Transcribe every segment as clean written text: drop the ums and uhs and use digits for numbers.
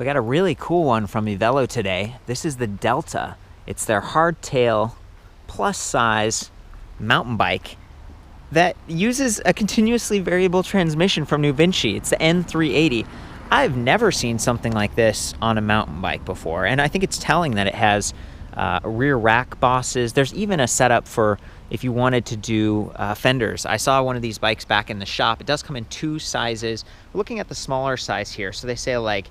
We got a really cool one from Evelo today. This is the Delta. It's their hardtail plus size mountain bike that uses a continuously variable transmission from NuVinci. It's the N380. I've never seen something like this on a mountain bike before, and I think it's telling that it has rear rack bosses. There's even a setup for if you wanted to do fenders. I saw one of these bikes back in the shop. It does come in 2 sizes. We're looking at the smaller size here, so they say like,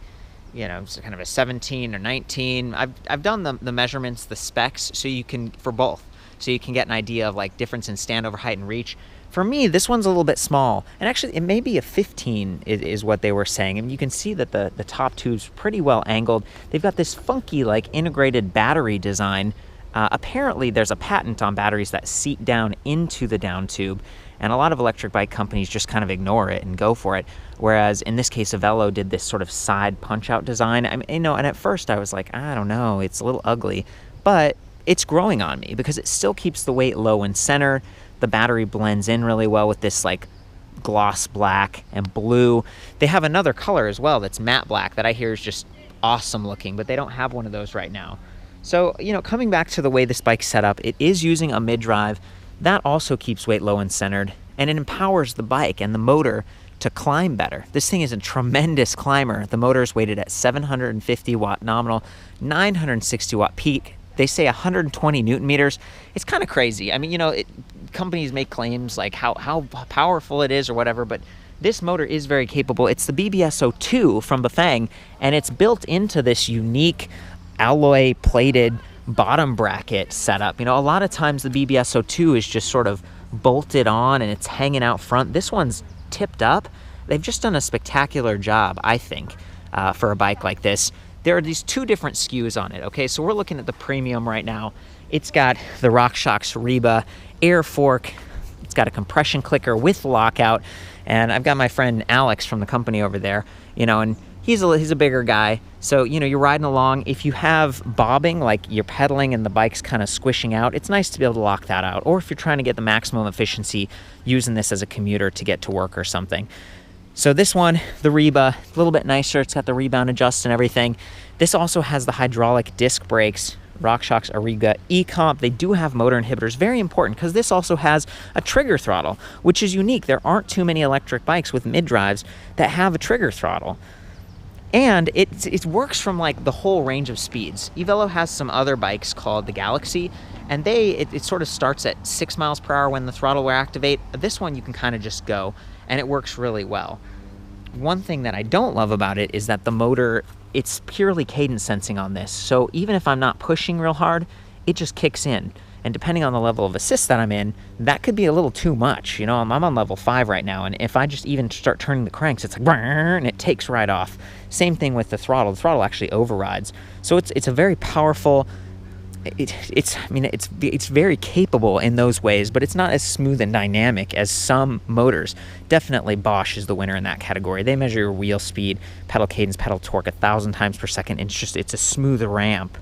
you know, it's kind of a 17 or 19. I've done the measurements, the specs, so you can, for both, so you can get an idea of like difference in standover height and reach. For me, this one's a little bit small, and actually it may be a 15 is what they were saying. And you can see that the top tube's pretty well angled. They've got this funky like integrated battery design. Apparently there's a patent on batteries that seat down into the down tube, and a lot of electric bike companies just kind of ignore it and go for it. Whereas in this case, Evelo did this sort of side punch-out design. I mean, you know, and at first I was like, I don't know, it's a little ugly, but it's growing on me because it still keeps the weight low and center. The battery blends in really well with this like gloss black and blue. They have another color as well that's matte black that I hear is just awesome looking, but they don't have one of those right now. So, you know, coming back to the way this bike's set up, it is using a mid-drive. That also keeps weight low and centered, and it empowers the bike and the motor to climb better. This thing is a tremendous climber. The motor is weighted at 750 watt nominal, 960 watt peak. They say 120 Newton meters. It's kind of crazy. I mean, you know, companies make claims like how powerful it is or whatever, but this motor is very capable. It's the BBS02 from Bafang, and it's built into this unique alloy plated bottom bracket setup. You know, a lot of times the BBS02 is just sort of bolted on and it's hanging out front. This one's tipped up. They've just done a spectacular job, I think, for a bike like this. There are these 2 different SKUs on it, okay? So we're looking at the premium right now. It's got the RockShox Reba air fork. It's got a compression clicker with lockout. And I've got my friend Alex from the company over there, you know, and he's a bigger guy. So, you know, you're riding along. If you have bobbing, like you're pedaling and the bike's kind of squishing out, it's nice to be able to lock that out. Or if you're trying to get the maximum efficiency, using this as a commuter to get to work or something. So this one, the Reba, a little bit nicer. It's got the rebound adjust and everything. This also has the hydraulic disc brakes, RockShox Ariga E-Comp. They do have motor inhibitors, very important, because this also has a trigger throttle, which is unique. There aren't too many electric bikes with mid-drives that have a trigger throttle. And it works from like the whole range of speeds. Evelo has some other bikes called the Galaxy, and it sort of starts at 6 miles per hour when the throttle will activate. This one you can kind of just go, and it works really well. One thing that I don't love about it is that the motor, it's purely cadence sensing on this. So even if I'm not pushing real hard, it just kicks in. And depending on the level of assist that I'm in, that could be a little too much. You know, I'm on level 5 right now, and if I just even start turning the cranks, it's like, and it takes right off. Same thing with the throttle. The throttle actually overrides. So it's a very powerful, it's very capable in those ways, but it's not as smooth and dynamic as some motors. Definitely Bosch is the winner in that category. They measure your wheel speed, pedal cadence, pedal torque 1,000 times per second. It's a smooth ramp.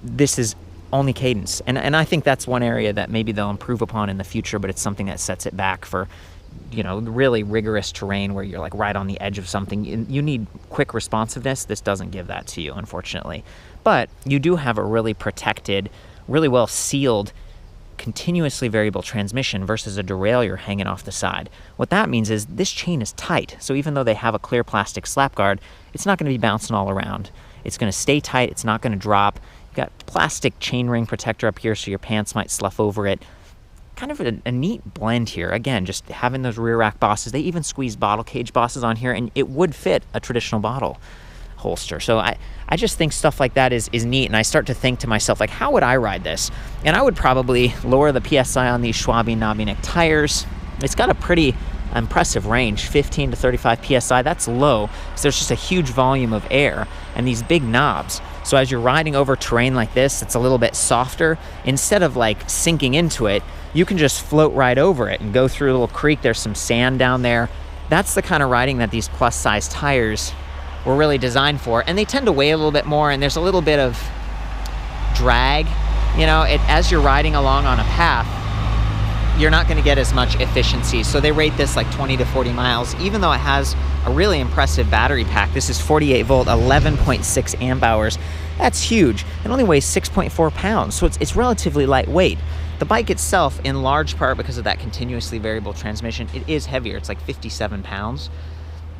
This is only cadence, and I think that's one area that maybe they'll improve upon in the future, but it's something that sets it back for, you know, really rigorous terrain where you're like right on the edge of something. You need quick responsiveness. This doesn't give that to you, unfortunately. But you do have a really protected, really well sealed, continuously variable transmission versus a derailleur hanging off the side. What that means is this chain is tight. So even though they have a clear plastic slap guard, it's not going to be bouncing all around. It's going to stay tight. It's not going to drop. You've got plastic chainring protector up here so your pants might slough over it. Kind of a neat blend here. Again, just having those rear rack bosses. They even squeeze bottle cage bosses on here, and it would fit a traditional bottle holster. So I just think stuff like that is neat, and I start to think to myself, like, how would I ride this? And I would probably lower the PSI on these Schwalbe knobby neck tires. It's got a pretty impressive range, 15 to 35 PSI. That's low, because there's just a huge volume of air and these big knobs. So as you're riding over terrain like this, it's a little bit softer. Instead of like sinking into it, you can just float right over it and go through a little creek. There's some sand down there. That's the kind of riding that these plus size tires were really designed for. And they tend to weigh a little bit more, and there's a little bit of drag, you know, as you're riding along on a path. you're not going to get as much efficiency. So they rate this like 20 to 40 miles, even though it has a really impressive battery pack. This is 48 volt, 11.6 amp hours. That's huge. It only weighs 6.4 pounds, so it's relatively lightweight. The bike itself, in large part because of that continuously variable transmission, it is heavier. It's like 57 pounds.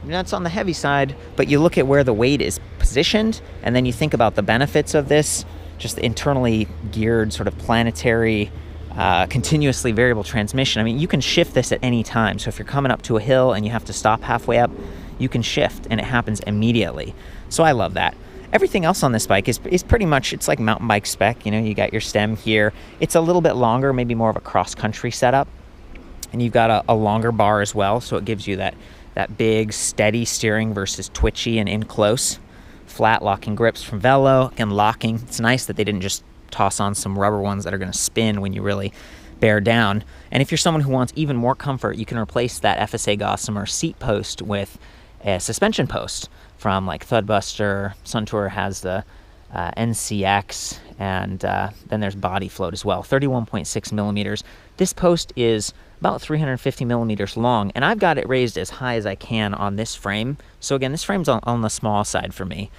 That's on the heavy side, but you look at where the weight is positioned, and then you think about the benefits of this, just the internally geared sort of planetary, continuously variable transmission. I mean, you can shift this at any time. So if you're coming up to a hill and you have to stop halfway up, you can shift, and it happens immediately. So I love that. Everything else on this bike is pretty much, it's like mountain bike spec. You know, you got your stem here. It's a little bit longer, maybe more of a cross-country setup. And you've got a longer bar as well, so it gives you that big, steady steering versus twitchy and in close. Flat locking grips from Velo, and locking. It's nice that they didn't just toss on some rubber ones that are going to spin when you really bear down. And if you're someone who wants even more comfort, you can replace that FSA Gossamer seat post with a suspension post from like Thudbuster. Suntour has the NCX, and then there's Body Float as well, 31.6 millimeters. This post is about 350 millimeters long, and I've got it raised as high as I can on this frame. So again, this frame's on the small side for me.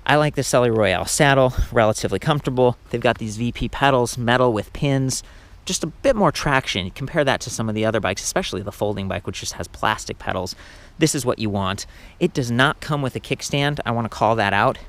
I like the Celi Royale saddle, relatively comfortable. They've got these VP pedals, metal with pins, just a bit more traction. You compare that to some of the other bikes, especially the folding bike, which just has plastic pedals. This is what you want. It does not come with a kickstand. I want to call that out.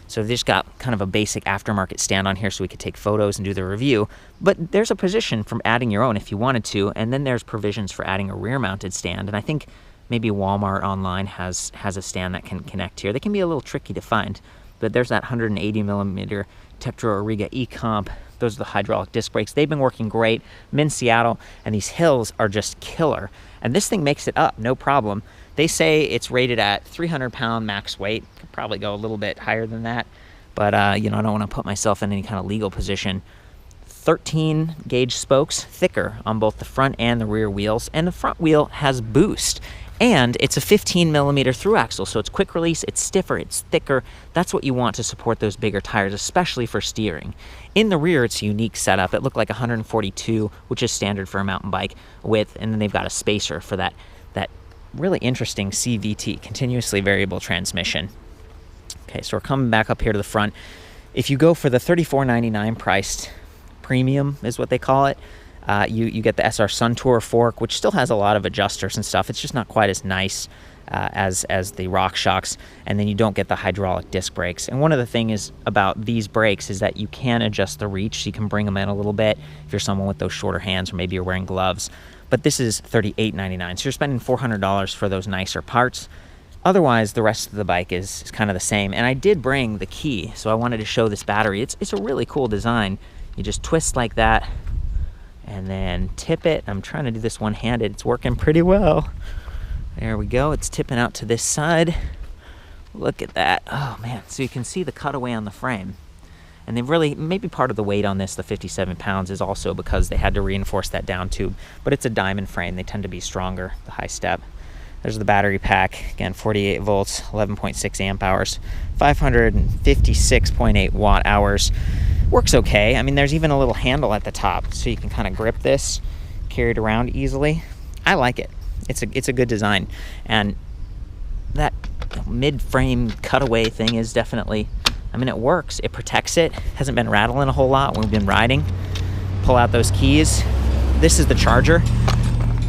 So they've just got kind of a basic aftermarket stand on here so we could take photos and do the review. But there's a position for adding your own if you wanted to, and then there's provisions for adding a rear-mounted stand. And I think maybe Walmart online has a stand that can connect here. They can be a little tricky to find, but there's that 180 millimeter Tektro Auriga E-Comp. Those are the hydraulic disc brakes. They've been working great. I'm in Seattle, and these hills are just killer. And this thing makes it up, no problem. They say it's rated at 300-pound max weight. Could probably go a little bit higher than that, but you know, I don't want to put myself in any kind of legal position. 13 gauge spokes, thicker on both the front and the rear wheels, and the front wheel has boost. And it's a 15 millimeter through axle, so it's quick release, it's stiffer, it's thicker. That's what you want to support those bigger tires, especially for steering. In the rear, it's a unique setup. It looked like 142, which is standard for a mountain bike width, and then they've got a spacer for that really interesting CVT, continuously variable transmission. Okay, so we're coming back up here to the front. If you go for the $34.99 priced premium, is what they call it, you get the SR Suntour fork, which still has a lot of adjusters and stuff. It's just not quite as nice as the RockShox, and then you don't get the hydraulic disc brakes. And one of the things about these brakes is that you can adjust the reach, so you can bring them in a little bit if you're someone with those shorter hands, or maybe you're wearing gloves. But this is $38.99, so you're spending $400 for those nicer parts. Otherwise, the rest of the bike is kind of the same. And I did bring the key, so I wanted to show this battery. It's a really cool design. You just twist like that, and then tip it. I'm trying to do this one-handed. It's working pretty well. There we go. It's tipping out to this side. Look at that. Oh, man. So you can see the cutaway on the frame. And they really, maybe part of the weight on this, the 57 pounds, is also because they had to reinforce that down tube. But it's a diamond frame. They tend to be stronger, the high step. There's the battery pack. Again, 48 volts, 11.6 amp hours, 556.8 watt hours. Works okay. I mean, there's even a little handle at the top, so you can kind of grip this, carry it around easily. I like it. It's a good design. And that mid-frame cutaway thing is definitely, I mean, it works. It protects it. Hasn't been rattling a whole lot when we've been riding. Pull out those keys. This is the charger.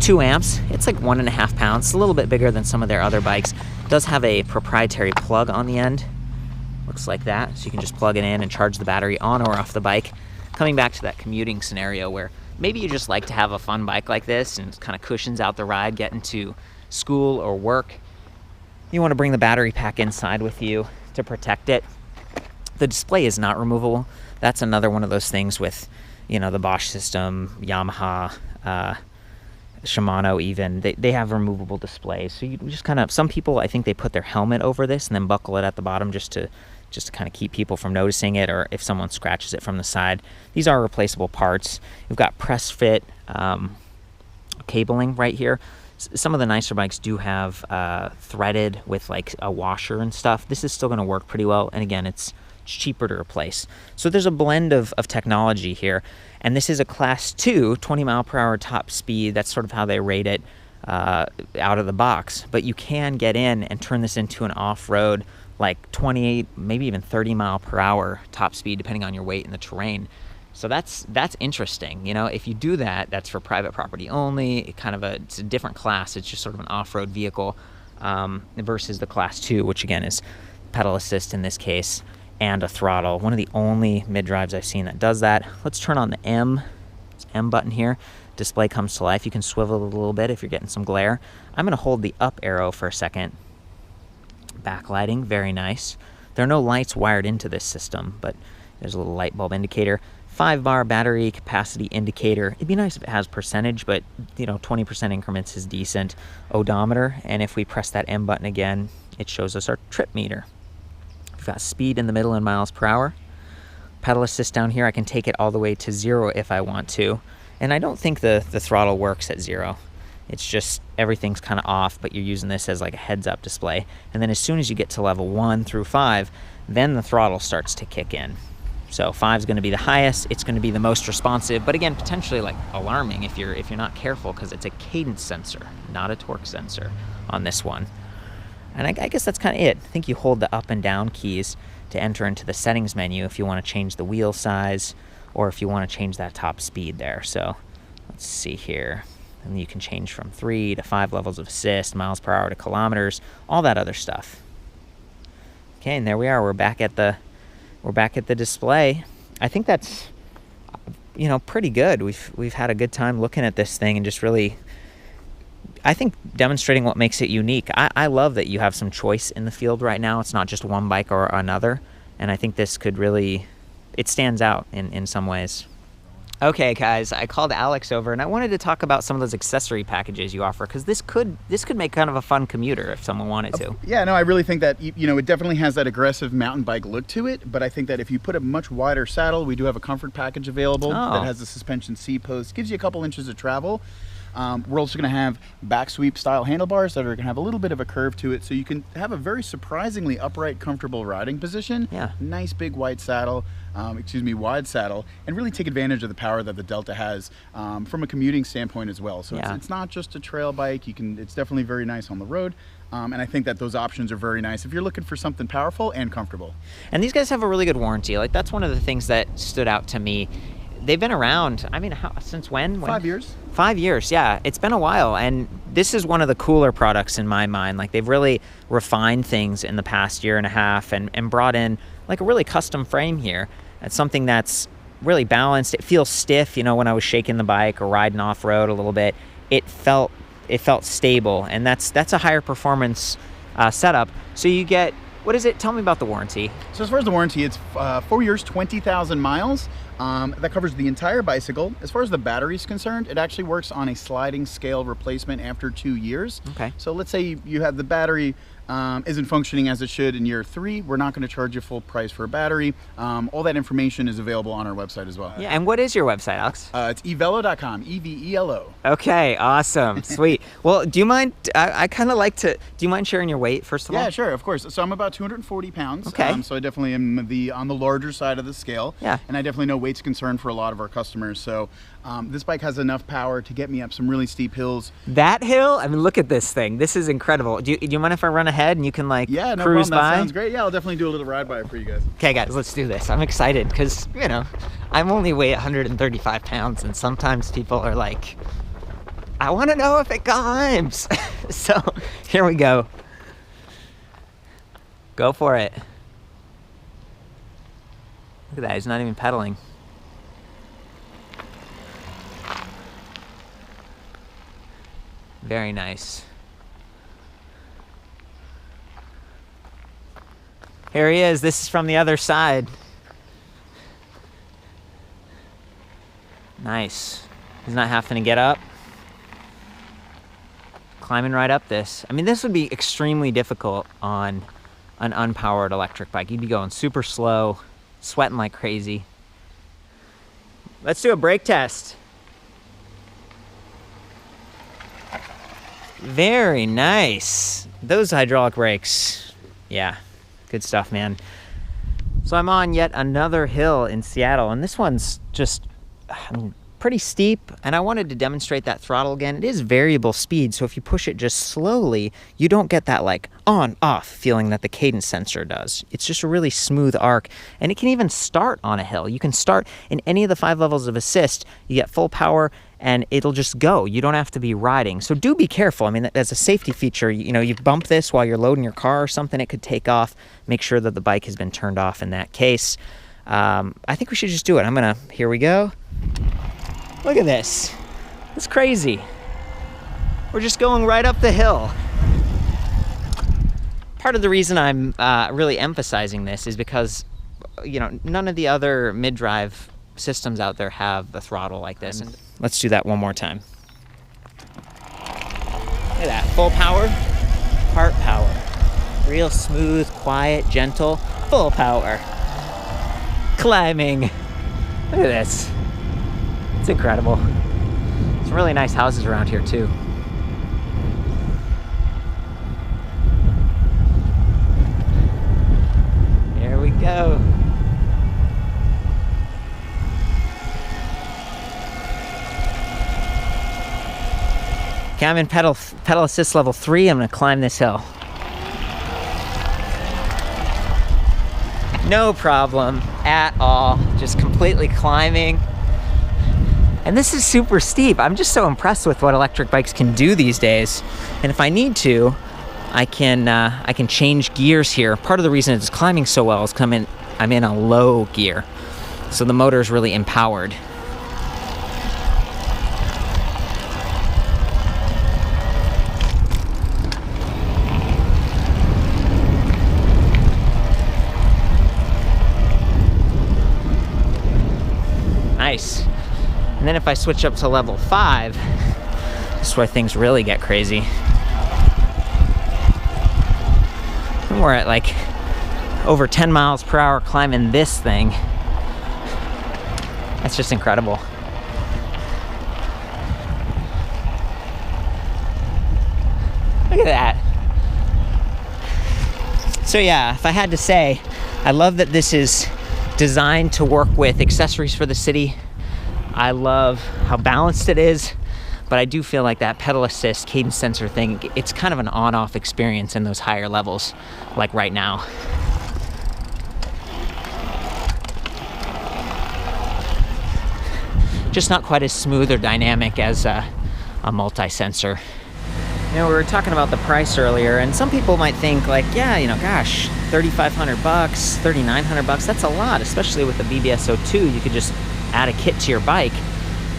2 amps. It's like 1.5 pounds. It's a little bit bigger than some of their other bikes. It does have a proprietary plug on the end. Looks like that. So you can just plug it in and charge the battery on or off the bike. Coming back to that commuting scenario where maybe you just like to have a fun bike like this and it kind of cushions out the ride getting to school or work. You want to bring the battery pack inside with you to protect it. The display is not removable. That's another one of those things with, you know, the Bosch system, Yamaha, Shimano even. They have removable displays. So you just kind of, some people, I think they put their helmet over this and then buckle it at the bottom just to kind of keep people from noticing it, or if someone scratches it from the side. These are replaceable parts. You've got press fit cabling right here. Some of the nicer bikes do have threaded with like a washer and stuff. This is still going to work pretty well. And again, it's cheaper to replace. So there's a blend of technology here. And this is a Class 2, 20 mile per hour top speed. That's sort of how they rate it out of the box. But you can get in and turn this into an off-road, like 28, maybe even 30 mile per hour top speed, depending on your weight and the terrain. So that's interesting. You know, if you do that, that's for private property only. It's a different class. It's just sort of an off-road vehicle versus the Class 2, which again is pedal assist in this case, and a throttle. One of the only mid-drives I've seen that does that. Let's turn on the M button here. Display comes to life. You can swivel it a little bit if you're getting some glare. I'm going to hold the up arrow for a second. Backlighting, very nice. There are no lights wired into this system, but there's a little light bulb indicator. 5-bar battery capacity indicator. It'd be nice if it has percentage, but 20% increments is decent. Odometer, and if we press that M button again, it shows us our trip meter. We've got speed in the middle in miles per hour. Pedal assist down here, I can take it all the way to 0 if I want to. And I don't think the throttle works at 0. It's just everything's kind of off, but you're using this as like a heads-up display. And then as soon as you get to level 1 through 5, then the throttle starts to kick in. So 5 is going to be the highest. It's going to be the most responsive, but again, potentially like alarming if you're not careful, because it's a cadence sensor, not a torque sensor on this one. And I guess that's kind of it. I think you hold the up and down keys to enter into the settings menu if you want to change the wheel size or if you want to change that top speed there. So let's see here. And you can change from 3 to 5 levels of assist, miles per hour to kilometers, all that other stuff. Okay, and there we are. We're back at the display. I think that's pretty good. We've had a good time looking at this thing and just really, I think, demonstrating what makes it unique. I love that you have some choice in the field right now. It's not just one bike or another, and I think this could really, it stands out in some ways. Okay, guys, I called Alex over, and I wanted to talk about some of those accessory packages you offer, because this could make kind of a fun commuter if someone wanted to. Yeah, no, I really think that, it definitely has that aggressive mountain bike look to it, but I think that if you put a much wider saddle, we do have a comfort package available that has a suspension C-post, gives you a couple inches of travel. We're also going to have back sweep style handlebars that are going to have a little bit of a curve to it, so you can have a very surprisingly upright, comfortable riding position. Yeah. Nice big wide saddle, wide saddle, and really take advantage of the power that the Delta has from a commuting standpoint as well. So it's not just a trail bike. It's definitely very nice on the road. And I think that those options are very nice if you're looking for something powerful and comfortable. And these guys have a really good warranty. Like, that's one of the things that stood out to me. They've been around, since when? 5 years. 5 years, yeah. It's been a while, and this is one of the cooler products in my mind. Like, they've really refined things in the past year and a half and brought in like a really custom frame here. It's something that's really balanced. It feels stiff, when I was shaking the bike or riding off-road a little bit. It felt stable, and that's a higher performance setup. So you get, what is it? Tell me about the warranty. So as far as the warranty, it's 4 years, 20,000 miles. That covers the entire bicycle. As far as the battery is concerned, it actually works on a sliding scale replacement after 2 years. Okay. So let's say you have the battery isn't functioning as it should in year 3, we're not going to charge you full price for a battery. All that information is available on our website as well. Yeah, and what is your website, Alex? It's evelo.com, E-V-E-L-O. Okay, awesome, sweet. Well, do you mind, I kind of like to, do you mind sharing your weight, first of all? Yeah, sure, of course. So I'm about 240 pounds. Okay. So I definitely am on the larger side of the scale. Yeah. And I definitely know weight's a concern for a lot of our customers. So this bike has enough power to get me up some really steep hills. That hill? I mean, look at this thing. This is incredible. Do you mind if I run ahead and you can cruise problem. That by? Sounds great. Yeah, I'll definitely do a little ride by for you guys. Okay, guys, let's do this. I'm excited because, I'm only weigh 135 pounds, and sometimes people are like, I want to know if it climbs. So here we go. Go for it. Look at that. He's not even pedaling. Very nice. Here he is. This is from the other side. Nice. He's not having to get up. Climbing right up this. I mean, this would be extremely difficult on an unpowered electric bike. You'd be going super slow, sweating like crazy. Let's do a brake test. Very nice. Those hydraulic brakes. Yeah. Good stuff, man. So I'm on yet another hill in Seattle, and this one's just pretty steep, and I wanted to demonstrate that throttle again. It is variable speed, so if you push it just slowly, you don't get that like on off feeling that the cadence sensor does. It's just a really smooth arc, and it can even start on a hill. You can start in any of the 5 levels of assist. You get full power and it'll just go. You don't have to be riding. So do be careful. I mean, as a safety feature, you know, you bump this while you're loading your car or something, it could take off. Make sure that the bike has been turned off in that case. I think we should just do it. Here we go. Look at this. It's crazy. We're just going right up the hill. Part of the reason I'm really emphasizing this is because, you know, none of the other mid-drive systems out there have the throttle like this. And let's do that one more time. Look at that, full power, part power. Real smooth, quiet, gentle, full power. Climbing. Look at this. It's incredible. Some really nice houses around here too. Here we go. Okay, I'm in pedal assist level 3. I'm gonna climb this hill. No problem at all, just completely climbing. And this is super steep. I'm just so impressed with what electric bikes can do these days. And if I need to, I can change gears here. Part of the reason it's climbing so well is I'm in a low gear, so the motor is really empowered. Nice. And then if I switch up to level 5, this is where things really get crazy. And we're at like over 10 miles per hour climbing this thing. That's just incredible. Look at that. So yeah, if I had to say, I love that this is designed to work with accessories for the city. I love how balanced it is, but I do feel like that pedal assist cadence sensor thing, it's kind of an on-off experience in those higher levels, like right now. Just not quite as smooth or dynamic as a multi-sensor. You know, we were talking about the price earlier, and some people might think like, yeah, you know, gosh, $3,500, $3,900, that's a lot, especially with the BBS02. You could just add a kit to your bike,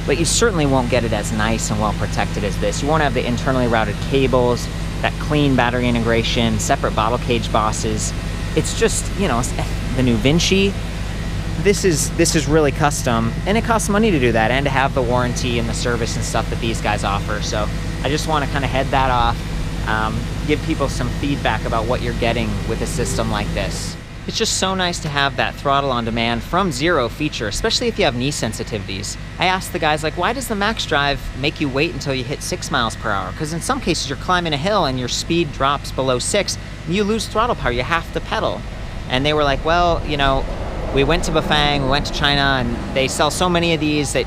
but you certainly won't get it as nice and well protected as this. You won't have the internally routed cables, that clean battery integration, separate bottle cage bosses. It's just, you know, the NuVinci. This is really custom, and it costs money to do that and to have the warranty and the service and stuff that these guys offer. So I just want to kind of head that off, give people some feedback about what you're getting with a system like this. It's just so nice to have that throttle on demand from zero feature, especially if you have knee sensitivities. I asked the guys, like, why does the Max Drive make you wait until you hit 6 miles per hour? Because in some cases you're climbing a hill and your speed drops below 6, and you lose throttle power, you have to pedal. And they were like, well, you know, we went to Bafang, we went to China, and they sell so many of these that,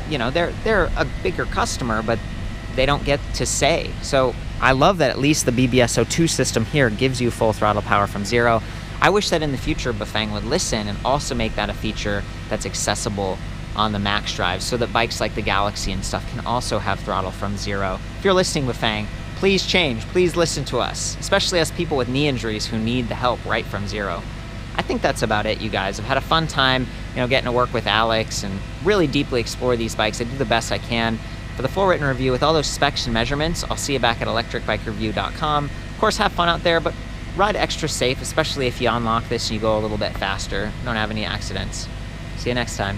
you know, they're a bigger customer, but they don't get to say. So I love that at least the BBS02 system here gives you full throttle power from zero. I wish that in the future Bafang would listen and also make that a feature that's accessible on the Max Drive so that bikes like the Galaxy and stuff can also have throttle from zero. If you're listening, Bafang, please change, please listen to us, especially as people with knee injuries who need the help right from zero. I think that's about it, you guys. I've had a fun time, you know, getting to work with Alex and really deeply explore these bikes. I do the best I can. For the full written review with all those specs and measurements, I'll see you back at ElectricBikeReview.com. Of course, have fun out there, but ride extra safe, especially if you unlock this and you go a little bit faster. Don't have any accidents. See you next time.